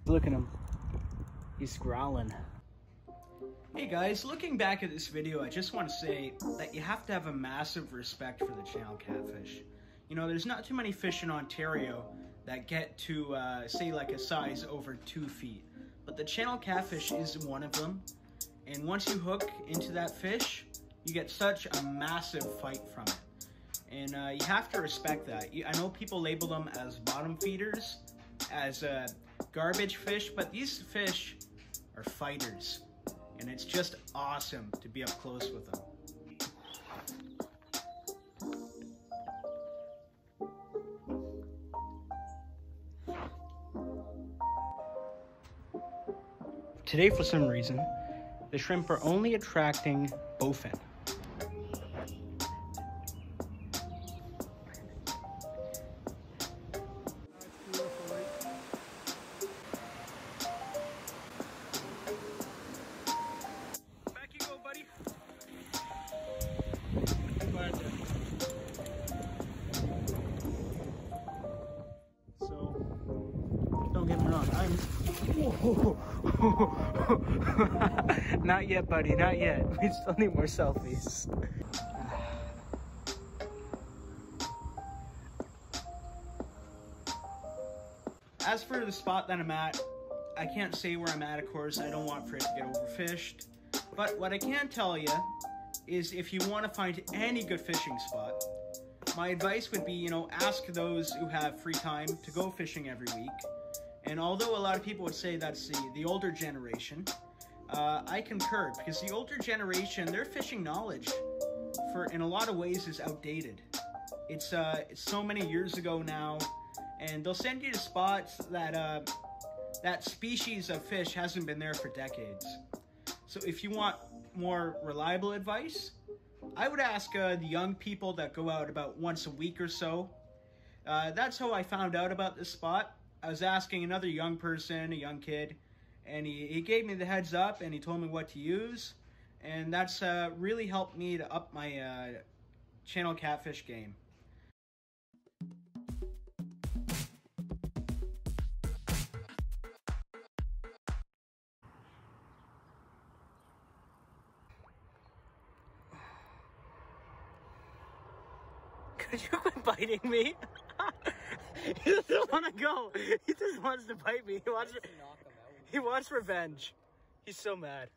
Look at him. He's growling. Hey guys, looking back at this video, I just want to say that you have to have a massive respect for the channel catfish. You know, there's not too many fish in Ontario that get to, say, like a size over 2 feet. But the channel catfish is one of them. And once you hook into that fish, you get such a massive fight from it. And you have to respect that. I know people label them as bottom feeders, as garbage fish, but these fish are fighters. And it's just awesome to be up close with them. Today, for some reason, the shrimp are only attracting bowfin. Back you go, buddy. So, don't get me wrong, not yet, buddy, not yet. We still need more selfies. As for the spot that I'm at, I can't say where I'm at, of course. I don't want for it to get overfished. But what I can tell you is if you want to find any good fishing spot, my advice would be, you know, ask those who have free time to go fishing every week. And although a lot of people would say that's the older generation, I concur, because the older generation, their fishing knowledge in a lot of ways is outdated. It's so many years ago now, and they'll send you to spots that that species of fish hasn't been there for decades. So if you want more reliable advice, I would ask the young people that go out about once a week or so. That's how I found out about this spot. I was asking another young person, a young kid, and he gave me the heads up and he told me what to use. And that's really helped me to up my channel catfish game. Could you quit biting me? He doesn't want to go. He just wants to bite me. He wants revenge. He's so mad.